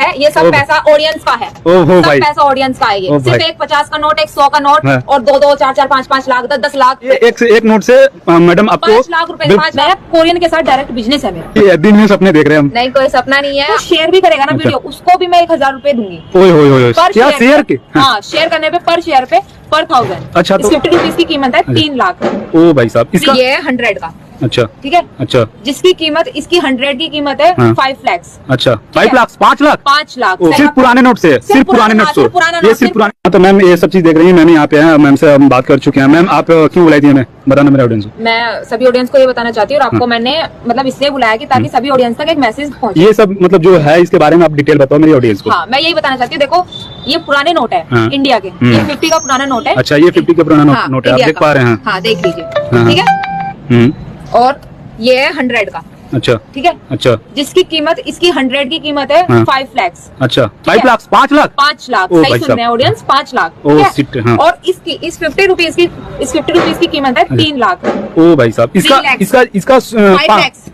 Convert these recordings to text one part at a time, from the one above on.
है, ये सब पैसा ऑडियंस का है, सब पैसा ऑडियंस का है। ये सिर्फ एक 50 का नोट, एक 100 का नोट और 2-2, 4-4, 5-5 लाख, 10-10 लाख, एक नोट से मैडम आपको 5 लाख रुपए। 5 लाख। कोरियन के साथ डायरेक्ट बिजनेस है मेरा। ये दिन में सपने देख रहे हैं हम। नहीं, कोई सपना नहीं है। शेयर भी करेगा ना वीडियो, उसको भी मैं 1000 रुपए दूंगी। क्या शेयर के? हाँ, शेयर करने पे पर शेयर पे पर 1000। अच्छा, तो 50 रुपीज की कीमत है 3 लाख। ओ भाई साहब, इसका ये 100 का। अच्छा, ठीक है। अच्छा, जिसकी कीमत, इसकी 100 की कीमत है 5 लाख। अच्छा, 5 लाख, 5 लाख, 5 लाख सिर्फ पुराने नोट से, सिर्फ पुराने नोट से, ये सिर्फ पुराने। तो मैम ये सब चीज देख रही है, मैम यहाँ पे है, मैम से हम बात कर चुके हैं। मैम आप क्यों बुलाई थी हमें, बताना मेरे ऑडियंस को। मैं सभी ऑडियंस को ये बताना चाहती हूँ और आपको मैंने मतलब इसलिए बुलाया कि ताकि सभी ऑडियंस तक एक मैसेज पहुंचे। ये सब मतलब जो है इसके बारे में आप डिटेल बताओ मेरी ऑडियंस को। हाँ, मैं यही बताना चाहती हूँ। देखो, ये पुराने नोट है इंडिया के, ये 50 का पुराना नोट है। अच्छा, ये 50 का पुराना नोट है, आप देख पा रहे हैं? हाँ, देख लीजिए। ठीक है। और ये है 100 का। अच्छा, ठीक है। अच्छा, जिसकी कीमत, इसकी 100 की कीमत है 5 लाख। अच्छा, 5 लाख, 5 लाख, 5 लाख, सही सुन रहे हैं ऑडियंस, 5 लाख। और इसकी इस 50 रुपीज की, इस 50 रुपीज की कीमत है 3 लाख। ओ भाई साहब, इसका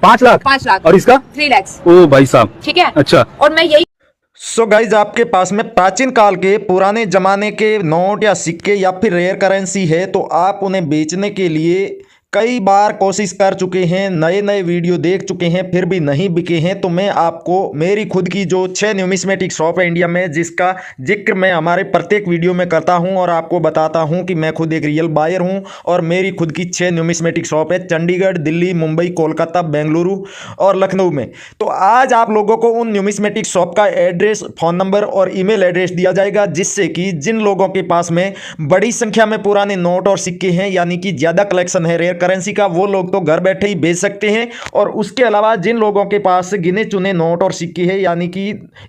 5 लाख, 5 लाख और इसका 3 लाख। ओ भाई साहब, ठीक है। अच्छा, और मैं यही सो गाइज, आपके पास में प्राचीन काल के पुराने जमाने के नोट या सिक्के या फिर रेयर करेंसी है तो आप उन्हें बेचने के लिए कई बार कोशिश कर चुके हैं, नए नए वीडियो देख चुके हैं, फिर भी नहीं बिके हैं। तो मैं आपको मेरी खुद की जो 6 न्यूमिस्मेटिक शॉप है इंडिया में, जिसका जिक्र मैं हमारे प्रत्येक वीडियो में करता हूं और आपको बताता हूं कि मैं खुद एक रियल बायर हूं और मेरी खुद की 6 न्यूमिस्मेटिक शॉप है चंडीगढ़, दिल्ली, मुंबई, कोलकाता, बेंगलुरु और लखनऊ में। तो आज आप लोगों को उन न्यूमिस्मेटिक शॉप का एड्रेस, फ़ोन नंबर और ईमेल एड्रेस दिया जाएगा, जिससे कि जिन लोगों के पास में बड़ी संख्या में पुराने नोट और सिक्के हैं, यानी कि ज़्यादा कलेक्शन है रेयर करेंसी का, वो लोग तो घर बैठे ही बेच सकते हैं। और उसके अलावा जिन लोगों के पास गिने चुने नोट और सिक्के हैं, यानी कि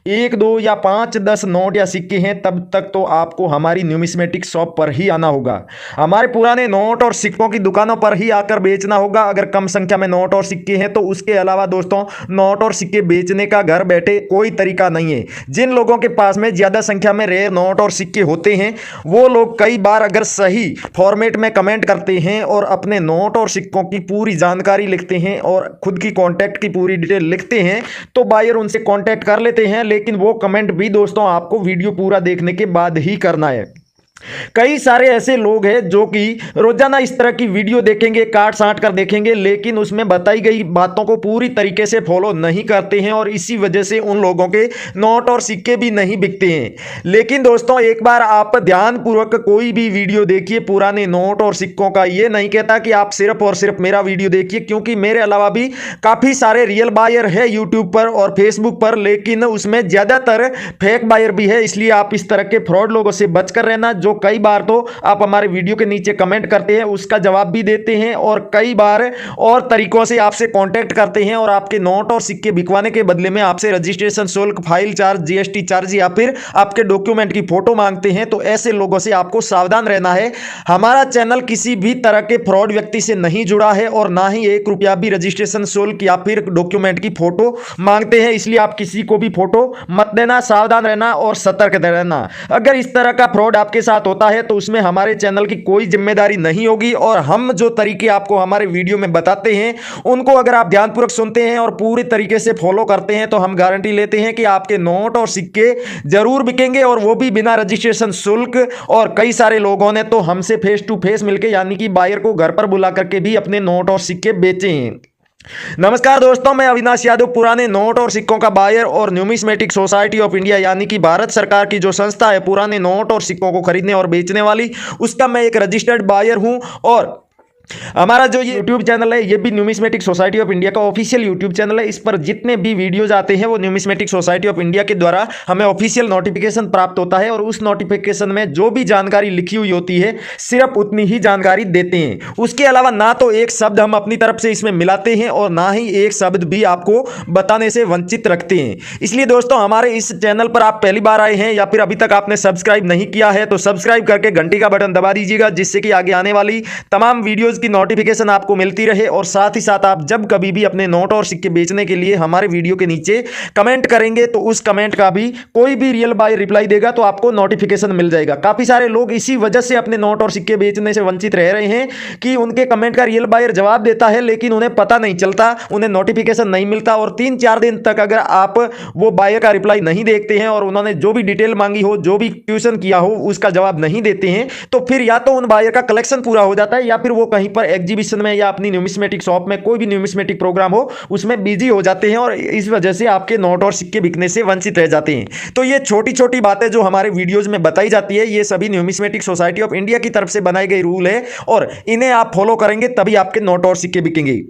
1, 2 या 5, 10 नोट या सिक्के हैं, तब तक तो आपको हमारी न्यूमिस्मेटिक शॉप पर ही आना होगा। हमारे पुराने नोट और सिक्कों की दुकानों पर ही आकर बेचना होगा। अगर कम संख्या में नोट और सिक्के हैं तो उसके अलावा दोस्तों, नोट और सिक्के बेचने का घर बैठे कोई तरीका नहीं है। जिन लोगों के पास में ज़्यादा संख्या में रेयर नोट और सिक्के होते हैं, वो लोग कई बार अगर सही फॉर्मेट में कमेंट करते हैं और अपने नोट और सिक्कों की पूरी जानकारी लिखते हैं और खुद की कॉन्टैक्ट की पूरी डिटेल लिखते हैं, तो बायर उनसे कॉन्टैक्ट कर लेते हैं। लेकिन वो कमेंट भी दोस्तों आपको वीडियो पूरा देखने के बाद ही करना है। कई सारे ऐसे लोग हैं जो कि रोजाना इस तरह की वीडियो देखेंगे, काट साट कर देखेंगे, लेकिन उसमें बताई गई बातों को पूरी तरीके से फॉलो नहीं करते हैं और इसी वजह से उन लोगों के नोट और सिक्के भी नहीं बिकते हैं। लेकिन दोस्तों, एक बार आप ध्यानपूर्वक कोई भी वीडियो देखिए पुराने नोट और सिक्कों का। ये नहीं कहता कि आप सिर्फ और सिर्फ मेरा वीडियो देखिए, क्योंकि मेरे अलावा भी काफ़ी सारे रियल बायर है यूट्यूब पर और फेसबुक पर, लेकिन उसमें ज़्यादातर फेक बायर भी है। इसलिए आप इस तरह के फ्रॉड लोगों से बचकर रहना, जो कई बार तो आप हमारे वीडियो के नीचे कमेंट करते हैं, उसका जवाब भी देते हैं और कई बार और तरीकों से आपसे कांटेक्ट करते हैं और आपके नोट और सिक्के बिकवाने के बदले में आपसे रजिस्ट्रेशन शुल्क, फाइल चार्ज, जीएसटी चार्ज या फिर आपके डॉक्यूमेंट की फोटो मांगते हैं। तो ऐसे लोगों से आपको सावधान रहना है। हमारा चैनल किसी भी तरह के फ्रॉड व्यक्ति से नहीं जुड़ा है और ना ही 1 रुपया भी रजिस्ट्रेशन शुल्क या फिर डॉक्यूमेंट की फोटो मांगते हैं। इसलिए आप किसी को भी फोटो मत देना, सावधान रहना और सतर्क रहना। अगर इस तरह का फ्रॉड आपके साथ होता है तो उसमें हमारे चैनल की कोई जिम्मेदारी नहीं होगी और हम जो तरीके आपको हमारे वीडियो में बताते हैं, उनको अगर आप ध्यानपूर्वक सुनते हैं और पूरी तरीके से फॉलो करते हैं तो हम गारंटी लेते हैं कि आपके नोट और सिक्के जरूर बिकेंगे, और वो भी बिना रजिस्ट्रेशन शुल्क। और कई सारे लोगों ने तो हमसे फेस टू फेस मिलकर, यानी कि बायर को घर पर बुला करके भी अपने नोट और सिक्के बेचे हैं। नमस्कार दोस्तों, मैं अविनाश यादव, पुराने नोट और सिक्कों का बायर और न्यूमिस्मेटिक सोसाइटी ऑफ इंडिया, यानी कि भारत सरकार की जो संस्था है पुराने नोट और सिक्कों को खरीदने और बेचने वाली, उसका मैं एक रजिस्टर्ड बायर हूं। और हमारा जो ये यूट्यूब चैनल है, ये भी न्यूमिस्मेटिक सोसाइटी ऑफ इंडिया का ऑफिशियल यूट्यूब चैनल है। इस पर जितने भी वीडियोज आते हैं वो न्यूमिस्मेटिक सोसाइटी ऑफ इंडिया के द्वारा हमें ऑफिशियल नोटिफिकेशन प्राप्त होता है और उस नोटिफिकेशन में जो भी जानकारी लिखी हुई होती है सिर्फ उतनी ही जानकारी देते हैं। उसके अलावा ना तो एक शब्द हम अपनी तरफ से इसमें मिलाते हैं और ना ही एक शब्द भी आपको बताने से वंचित रखते हैं। इसलिए दोस्तों, हमारे इस चैनल पर आप पहली बार आए हैं या फिर अभी तक आपने सब्सक्राइब नहीं किया है तो सब्सक्राइब करके घंटी का बटन दबा दीजिएगा, जिससे कि आगे आने वाली तमाम वीडियोज वीडियोस की नोटिफिकेशन आपको मिलती रहे और साथ ही साथ आप जब कभी भी अपने नोट और सिक्के बेचने के लिए हमारे वीडियो के नीचे कमेंट करेंगे तो उस कमेंट का भी कोई भी रियल बायर रिप्लाई देगा तो आपको नोटिफिकेशन मिल जाएगा। काफी सारे लोग इसी वजह से अपने नोट और सिक्के बेचने से वंचित रह रहे हैं कि उनके कमेंट का रियल बायर जवाब देता है लेकिन उन्हें पता नहीं चलता, उन्हें नोटिफिकेशन नहीं मिलता और 3-4 दिन तक अगर आप वो बायर का रिप्लाई नहीं देखते हैं और उन्होंने जो भी डिटेल मांगी हो, जो भी क्वेश्चन किया हो, उसका जवाब नहीं देते हैं तो फिर या तो उन बायर का कलेक्शन पूरा हो जाता है या फिर वो कहीं पर एग्जीबिशन में या अपनी न्यूमिस्मेटिक शॉप में कोई भी न्यूमिस्मेटिक प्रोग्राम हो उसमें बिजी हो जाते हैं और इस वजह से आपके नोट और सिक्के बिकने से वंचित रह जाते हैं। तो ये छोटी छोटी बातें जो हमारे वीडियोस में बताई जाती है ये सभी न्यूमिस्मेटिक सोसाइटी ऑफ इंडिया की तरफ से बनाए गए रूल है और इन्हें आप फॉलो करेंगे तभी आपके नोट और सिक्के बिकेंगे।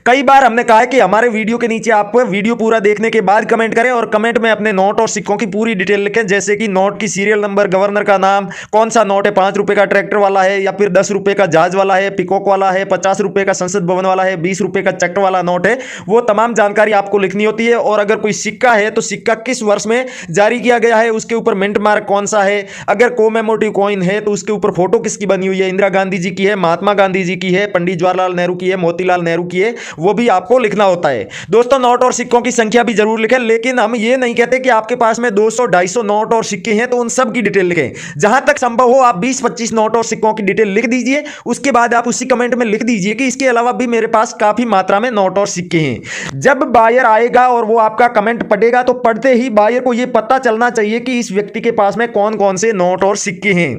कई बार हमने कहा है कि हमारे वीडियो के नीचे आप वीडियो पूरा देखने के बाद कमेंट करें और कमेंट में अपने नोट और सिक्कों की पूरी डिटेल लिखें, जैसे कि नोट की सीरियल नंबर, गवर्नर का नाम, कौन सा नोट है, 5 रुपए का ट्रैक्टर वाला है या फिर 10 रुपए का जहाज वाला है, पिकॉक वाला है, 50 रुपए का संसद भवन वाला है, 20 रुपए का चक्र वाला नोट है। वो तमाम जानकारी आपको लिखनी होती है और अगर कोई सिक्का है तो सिक्का किस वर्ष में जारी किया गया है, उसके ऊपर मिंट मार्क कौन सा है, अगर कोमेमोरेटिव कॉइन है तो उसके ऊपर फोटो किसकी बनी हुई है, इंदिरा गांधी जी की है, महात्मा गांधी जी की है, पंडित जवाहरलाल नेहरू की है, मोतीलाल नेहरू की है, वो भी आपको लिखना होता है। दोस्तों नोट और सिक्कों की संख्या भी जरूर लिखें, लेकिन हम ये नहीं कहते कि आपके पास में 200-250 नोट और सिक्के हैं तो उन सब की डिटेल लिखें। जहां तक संभव हो आप 20-25 नोट और सिक्कों की डिटेल लिख दीजिए, उसके बाद आप उसी कमेंट में लिख दीजिए कि इसके अलावा भी मेरे पास काफी मात्रा में नोट और सिक्के हैं। जब बायर आएगा और वो आपका कमेंट पढ़ेगा तो पढ़ते ही बायर को यह पता चलना चाहिए कि इस व्यक्ति के पास में कौन कौन से नोट और सिक्के हैं।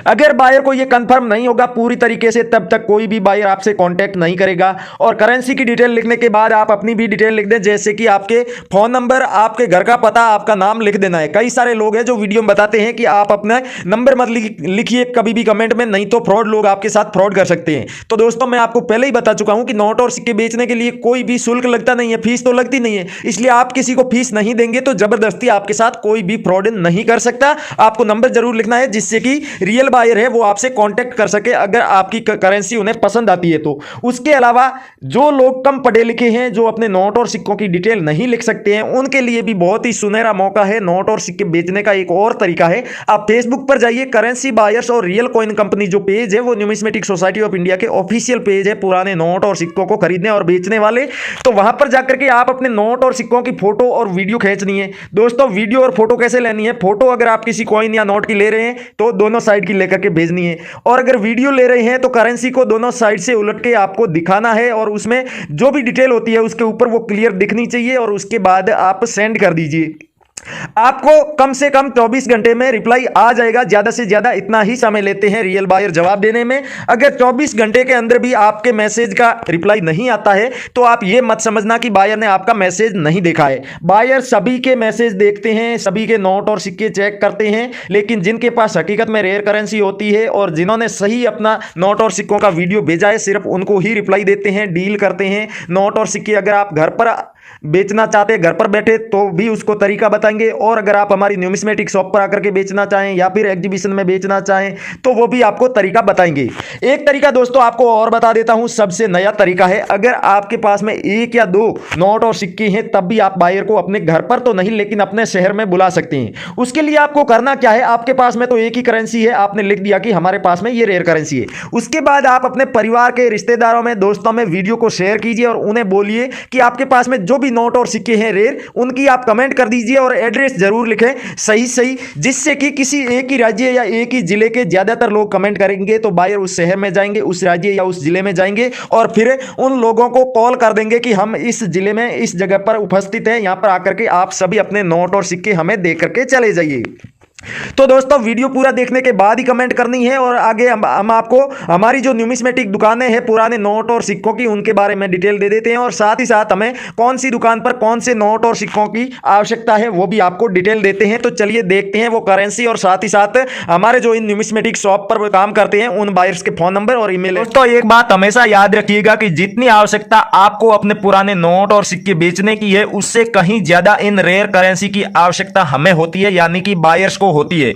अगर बायर को यह कंफर्म नहीं होगा पूरी तरीके से तब तक कोई भी बायर आपसे कांटेक्ट नहीं करेगा। और करेंसी की डिटेल लिखने के बाद आप अपनी भी डिटेल लिख दें, जैसे कि आपके फोन नंबर, आपके घर का पता, आपका नाम लिख देना है। कई सारे लोग हैं जो वीडियो में बताते हैं कि आप अपना नंबर मत लिखिए कभी भी कमेंट में, नहीं तो फ्रॉड लोग आपके साथ फ्रॉड कर सकते हैं। तो दोस्तों मैं आपको पहले ही बता चुका हूं कि नोट और सिक्के बेचने के लिए कोई भी शुल्क लगता नहीं है, फीस तो लगती नहीं है, इसलिए आप किसी को फीस नहीं देंगे तो जबरदस्ती आपके साथ कोई भी फ्रॉड नहीं कर सकता। आपको नंबर जरूर लिखना है जिससे कि रियल बायर है वो आपसे कांटेक्ट कर सके अगर आपकी करेंसी उन्हें पसंद आती है तो। उसके अलावा जो लोग कम पढ़े लिखे हैं, जो अपने नोट और सिक्कों की डिटेल नहीं लिख सकते हैं, उनके लिए भी बहुत ही सुनहरा मौका है। नोट और सिक्के बेचने का एक और तरीका है, आप फेसबुक पर जाइए, करेंसी बायर्स और रियल कॉइन कंपनी जो पेज है वो न्यूमिस्मेटिक सोसाइटी ऑफ इंडिया के ऑफिशियल पेज है पुराने नोट और सिक्कों को खरीदने और बेचने वाले। तो वहां पर जाकर के आप अपने नोट और सिक्कों की फोटो और वीडियो खींचनी है। दोस्तों वीडियो और फोटो कैसे लेनी है, फोटो अगर आप किसी कॉइन या नोट की ले रहे हैं तो दोनों साइड की लेकर के भेजनी है और अगर वीडियो ले रहे हैं तो करेंसी को दोनों साइड से उलट के आपको दिखाना है और उसमें जो भी डिटेल होती है उसके ऊपर वो क्लियर दिखनी चाहिए और उसके बाद आप सेंड कर दीजिए। आपको कम से कम 24 घंटे में रिप्लाई आ जाएगा, ज्यादा से ज्यादा इतना ही समय लेते हैं रियल बायर जवाब देने में। अगर 24 घंटे के अंदर भी आपके मैसेज का रिप्लाई नहीं आता है तो आप ये मत समझना कि बायर ने आपका मैसेज नहीं देखा है। बायर सभी के मैसेज देखते हैं, सभी के नोट और सिक्के चेक करते हैं, लेकिन जिनके पास हकीकत में रेयर करेंसी होती है और जिन्होंने सही अपना नोट और सिक्कों का वीडियो भेजा है सिर्फ उनको ही रिप्लाई देते हैं, डील करते हैं। नोट और सिक्के अगर आप घर पर बेचना चाहते हैं, घर पर बैठे, तो भी उसको तरीका बताएंगे और अगर आप हमारी न्यूमिस्मेटिक शॉप पर आकर के बेचना चाहें या फिर एग्जीबिशन में बेचना चाहें तो वो भी आपको तरीका बताएंगे। एक तरीका दोस्तों आपको और बता देता हूं, सबसे नया तरीका है। अगर आपके पास में 1 या 2 नोट और सिक्के हैं तब भी आप बायर को अपने घर पर तो नहीं लेकिन अपने शहर में बुला सकते हैं। उसके लिए आपको करना क्या है, आपके पास में तो एक ही करेंसी है, आपने लिख दिया कि हमारे पास में ये रेयर करेंसी है। उसके बाद आप अपने परिवार के, रिश्तेदारों में, दोस्तों में वीडियो को शेयर कीजिए और उन्हें बोलिए कि आपके पास में जो भी नोट और सिक्के हैं रेयर, उनकी आप कमेंट कर दीजिए और एड्रेस जरूर लिखें सही, जिससे कि किसी एक ही राज्य या एक ही जिले के ज्यादातर लोग कमेंट करेंगे तो बायर उस शहर में जाएंगे, उस राज्य या उस जिले में जाएंगे और फिर उन लोगों को कॉल कर देंगे कि हम इस जिले में इस जगह पर उपस्थित हैं, यहां पर आकर के आप सभी अपने नोट और सिक्के हमें दे करके चले जाइए। तो दोस्तों वीडियो पूरा देखने के बाद ही कमेंट करनी है और आगे हम आपको हमारी जो न्यूमिस्मेटिक दुकानें हैं पुराने नोट और सिक्कों की, उनके बारे में डिटेल दे देते हैं और साथ ही साथ हमें कौन सी दुकान पर कौन से नोट और सिक्कों की आवश्यकता है वो भी आपको डिटेल देते हैं। तो चलिए देखते हैं वो करेंसी और साथ ही साथ हमारे जो इन न्यूमिस्मेटिक शॉप पर काम करते हैं उन बायर्स के फोन नंबर और ईमेल। दोस्तों एक बात हमेशा याद रखिएगा कि जितनी आवश्यकता आपको अपने पुराने नोट और सिक्के बेचने की है उससे कहीं ज्यादा इन रेयर करेंसी की आवश्यकता हमें होती है, यानी कि बायर्स को आपको होती है।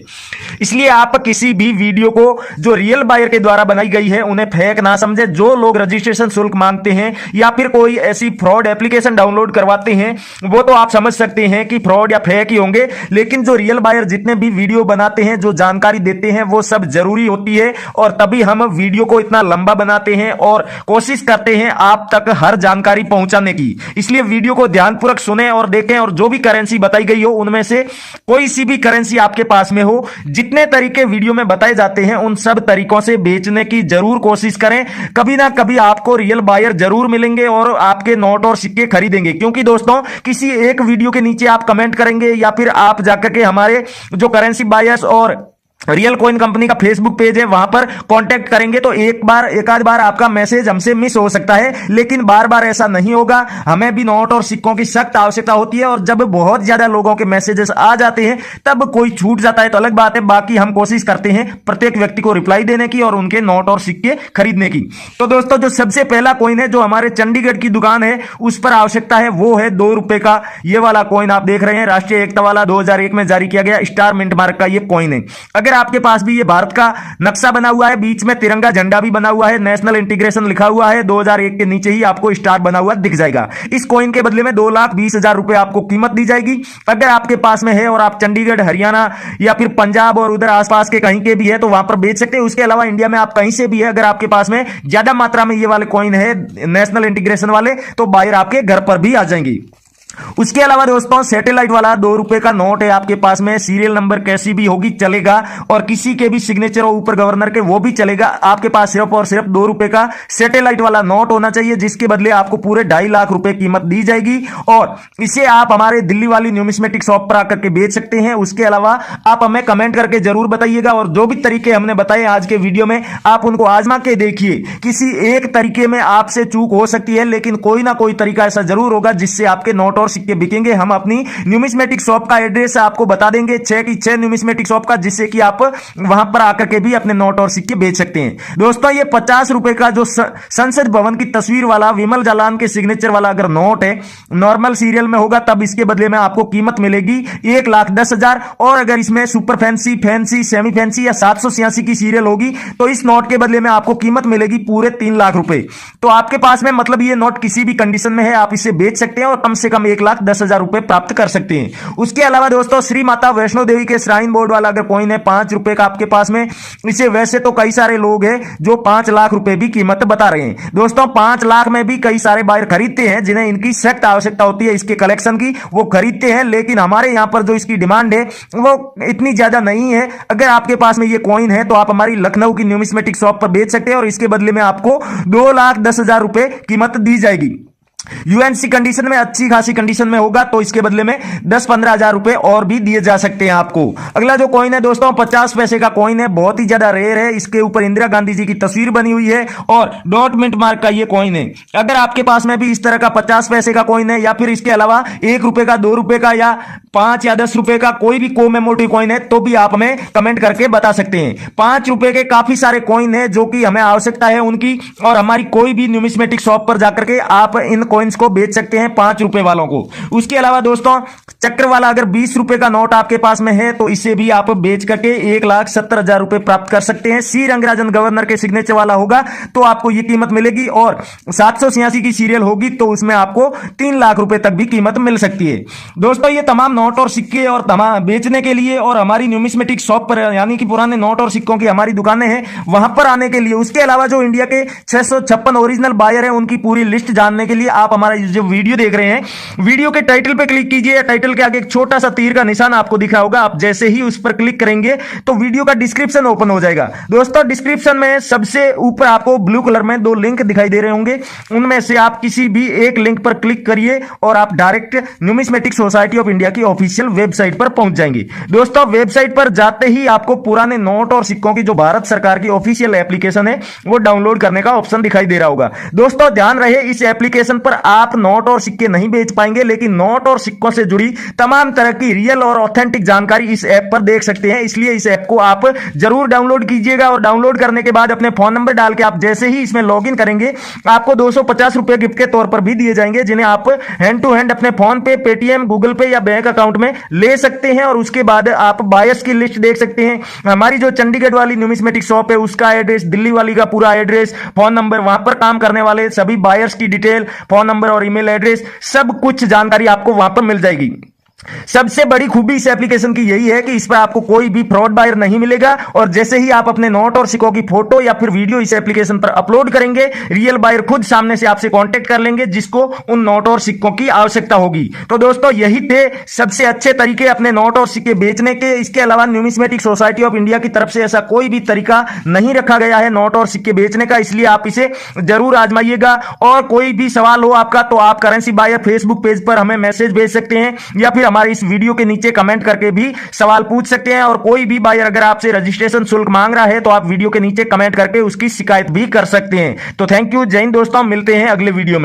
इसलिए आप किसी भी वीडियो को जो रियल बायर के द्वारा बनाई गई है उन्हें फेक ना समझे। जो लोग रजिस्ट्रेशन शुल्क मांगते हैं या फिर कोई ऐसी फ्रॉड एप्लीकेशन डाउनलोड करवाते हैं वो तो आप समझ सकते हैं कि फ्रॉड या फेक ही होंगे, लेकिन जो रियल बायर जितने भी वीडियो बनाते हैं, जो जानकारी देते हैं, वो सब जरूरी होती है और तभी हम वीडियो को इतना लंबा बनाते हैं और कोशिश करते हैं आप तक हर जानकारी पहुंचाने की। इसलिए वीडियो को ध्यानपूर्वक सुने और देखें और जो भी करेंसी बताई गई हो उनमें से कोई सी भी करेंसी आपके पास में हो, जितने तरीके वीडियो में बताए जाते हैं उन सब तरीकों से बेचने की जरूर कोशिश करें। कभी ना कभी आपको रियल बायर जरूर मिलेंगे और आपके नोट और सिक्के खरीदेंगे, क्योंकि दोस्तों किसी एक वीडियो के नीचे आप कमेंट करेंगे या फिर आप जाकर के हमारे जो करेंसी बायर्स और रियल कॉइन कंपनी का फेसबुक पेज है वहां पर कांटेक्ट करेंगे तो एक आध बार आपका मैसेज हमसे मिस हो सकता है, लेकिन बार बार ऐसा नहीं होगा। हमें भी नोट और सिक्कों की सख्त आवश्यकता होती है और जब बहुत ज्यादा लोगों के मैसेजेस आ जाते हैं तब कोई छूट जाता है तो अलग बात है, बाकी हम कोशिश करते हैं प्रत्येक व्यक्ति को रिप्लाई देने की और उनके नोट और सिक्के खरीदने की। तो दोस्तों जो सबसे पहला कॉइन है जो हमारे चंडीगढ़ की दुकान है उस पर आवश्यकता है वो है 2 रुपए का ये वाला कॉइन आप देख रहे हैं, राष्ट्रीय एकता वाला 2001 में जारी किया गया स्टार मिंट मार्क का ये कॉइन है। अगर आपके पास भी ये भारत का नक्शा बना हुआ है, बीच में तिरंगा झंडा भी बना हुआ है, नेशनल इंटीग्रेशन लिखा हुआ है, 2001 के नीचे ही आपको स्टार बना हुआ दिख जाएगा। इस कॉइन के बदले में 2,20,000 रुपए आपको कीमत दी जाएगी। अगर आपके पास में है और आप चंडीगढ़, हरियाणा या फिर पंजाब और उधर आसपास के कहीं के भी है तो वहां पर बेच सकते हैं। उसके अलावा इंडिया में आप कहीं से भी है, अगर आपके पास में ज्यादा मात्रा में ये वाले कॉइन है नेशनल इंटीग्रेशन वाले तो बायर आपके घर पर भी आ जाएंगी। उसके अलावा दोस्तों सैटेलाइट वाला 2 रुपए का नोट है आपके पास में, सीरियल नंबर कैसी भी होगी चलेगा और किसी के भी सिग्नेचर हो ऊपर गवर्नर के वो भी चलेगा। आपके पास सिर्फ और सिर्फ 2 रुपए का सैटेलाइट वाला नोट होना चाहिए जिसके बदले आपको पूरे 2.5 लाख रुपए कीमत दी जाएगी और इसे आप हमारे दिल्ली वाली न्यूमिस्मेटिक शॉप पर आकर के बेच सकते हैं। उसके अलावा आप हमें कमेंट करके जरूर बताइएगा और जो भी तरीके हमने बताए आज के वीडियो में आप उनको आजमा के देखिए। किसी एक तरीके में आपसे चूक हो सकती है लेकिन कोई ना कोई तरीका ऐसा जरूर होगा जिससे आपके नोट और सिक्के बिकेंगे। हम अपनी न्यूमिस्मेटिक शॉप का एड्रेस आपको बता देंगे, 6 की 6 न्यूमिस्मेटिक शॉप का, जिससे कि आप वहां पर आकर के भी अपने नोट और सिक्के बेच सकते हैं। दोस्तों ये 50 रुपए का जो संसद भवन की तस्वीर वाला विमल जालान के सिग्नेचर वाला अगर नोट है, नॉर्मल सीरियल में होगा तब इसके बदले में आपको कीमत मिलेगी 1,10,000 और अगर इसमें super fancy, fancy, semi fancy या 786 की सीरियल होगी तो इस नोट के बदले में आपको कीमत मिलेगी पूरे 3 लाख रुपए। तो आपके पास में मतलब ये नोट किसी भी कंडीशन में है आप इसे बेच सकते हैं और कम से कम 1,10,000 रुपए प्राप्त कर सकते हैं। उसके अलावा दोस्तों श्री माता वैष्णो देवी के श्राइन बोर्ड वाला अगर कॉइन है 5 रुपए का आपके पास में, इसे वैसे तो कई सारे लोग हैं जो 5 लाख रुपए भी कीमत बता रहे हैं। दोस्तों 5 लाख में भी कई सारे बायर खरीदते हैं जिन्हें इनकी सख्त आवश्यकता होती है इसके कलेक्शन की, वो खरीदते हैं, लेकिन हमारे यहां पर जो इसकी डिमांड है वो इतनी ज्यादा नहीं है। अगर आपके पास में ये कॉइन है तो आप हमारी लखनऊ की न्यूमिस्मेटिक शॉप पर बेच सकते हैं और इसके बदले में आपको 2,10,000 रुपए कीमत दी जाएगी। यूएनसी कंडीशन में अच्छी खासी कंडीशन में होगा तो इसके बदले में 10-15 हजार रुपए और भी दिए जा सकते हैं आपको। अगला जो कॉइन है दोस्तों 50 पैसे का कॉइन है, बहुत ही ज्यादा रेयर है। इसके ऊपर इंदिरा गांधी जी की तस्वीर बनी हुई है और डॉट मिंट मार्क का ये कॉइन है। अगर आपके पास में भी इस तरह का 50 पैसे का कॉइन है या फिर इसके अलावा 1 रुपए का, 2 रुपए का या 5 या 10 रुपए का कोई भी कोमेमोरेटिव कॉइन है तो भी आप हमें कमेंट करके बता सकते हैं। 5 रुपए के काफी सारे कॉइन है जो कि हमें आवश्यकता है उनकी और हमारी कोई भी न्यूमिस्मेटिक शॉप पर जाकर के आप इन कॉइन्स को बेच सकते हैं 5 रुपए वालों को। उसके अलावा दोस्तों चक्र वाला अगर 20 रुपए का नोट आपके पास में है तो इसे भी आप बेच करके 1,70,000 रुपए प्राप्त कर सकते हैं। सी रंगराजन गवर्नर के सिग्नेचर वाला होगा तो आपको यह कीमत मिलेगी और 786 की सीरियल होगी तो उसमें आपको 3 लाख रुपए तक भी कीमत मिल सकती है। दोस्तों ये तमाम नोट और सिक्के और तमाम बेचने के लिए और हमारी न्यूमिस्मेटिक शॉप पर यानी कि पुराने नोट और सिक्कों की हमारी दुकानें हैं वहां पर आने के लिए, उसके अलावा जो इंडिया के 656 ओरिजिनल बायर हैं उनकी पूरी लिस्ट जानने के लिए आप हमारा जो वीडियो देख रहे हैं, वीडियो के टाइटल पे क्लिक कीजिए। टाइटल के आगे एक छोटा सा तीर का निशान आपको दिख रहा होगा, आप जैसे ही उस पर क्लिक करेंगे तो वीडियो का डिस्क्रिप्शन ओपन हो जाएगा। दोस्तों डिस्क्रिप्शन में सबसे ऊपर आपको ब्लू कलर में 2 लिंक दिखाई दे रहे होंगे, उनमें से आप किसी भी एक लिंक पर क्लिक करिए और आप direct numismatic society of India की ऑफिशियल वेबसाइट पर पहुंच जाएंगे। दोस्तों वेबसाइट पर जाते ही आपको पुराने नोट और सिक्कों की जो भारत सरकार की ऑफिशियल एप्लीकेशन है वो डाउनलोड करने का ऑप्शन दिखाई दे रहा होगा। दोस्तों ध्यान रहे इस एप्लीकेशन पर पर आप नोट और सिक्के नहीं बेच पाएंगे, लेकिन नोट और सिक्कों से जुड़ी तमाम तरह की रियल और ऑथेंटिक जानकारी इस ऐप पर देख सकते हैं। इसलिए इस ऐप को आप जरूर डाउनलोड कीजिएगा और डाउनलोड करने के बाद अपने फोन नंबर डाल के आप जैसे ही इसमें लॉगिन करेंगे आपको 250 रुपए गिफ्ट के तौर पर भी दिए जाएंगे, जिन्हें आप हैंड टू हैंड अपने फोन पे, पेटीएम, गूगल पे या बैंक अकाउंट में ले सकते हैं। और उसके बाद आप बायर्स की लिस्ट देख सकते हैं। हमारी जो चंडीगढ़ वाली न्यूमिस्मेटिक शॉप है उसका एड्रेस, दिल्ली वाली का पूरा एड्रेस, फोन नंबर, वहां पर काम करने वाले सभी बायर्स की डिटेल, फोन नंबर और ईमेल एड्रेस, सब कुछ जानकारी आपको वहां पर मिल जाएगी। सबसे बड़ी खूबी इस एप्लीकेशन की यही है कि इस पर आपको कोई भी फ्रॉड बायर नहीं मिलेगा और जैसे ही आप अपने नोट और सिक्कों की फोटो या फिर वीडियो इस एप्लीकेशन पर अपलोड करेंगे, रियल बायर खुद सामने से आपसे कांटेक्ट कर लेंगे जिसको उन नोट और सिक्कों की आवश्यकता होगी। तो दोस्तों यही थे सबसे अच्छे तरीके अपने नोट और सिक्के बेचने के। इसके अलावा न्यूमिस्मेटिक सोसाइटी ऑफ इंडिया की तरफ से ऐसा कोई भी तरीका नहीं रखा गया है नोट और सिक्के बेचने का, इसलिए आप इसे जरूर आजमाइएगा। और कोई भी सवाल हो आपका तो आप करेंसी बायर फेसबुक पेज पर हमें मैसेज भेज सकते हैं या फिर हमारे इस वीडियो के नीचे कमेंट करके भी सवाल पूछ सकते हैं। और कोई भी बायर अगर आपसे रजिस्ट्रेशन शुल्क मांग रहा है तो आप वीडियो के नीचे कमेंट करके उसकी शिकायत भी कर सकते हैं। तो थैंक यू, जय हिंद दोस्तों, मिलते हैं अगले वीडियो में।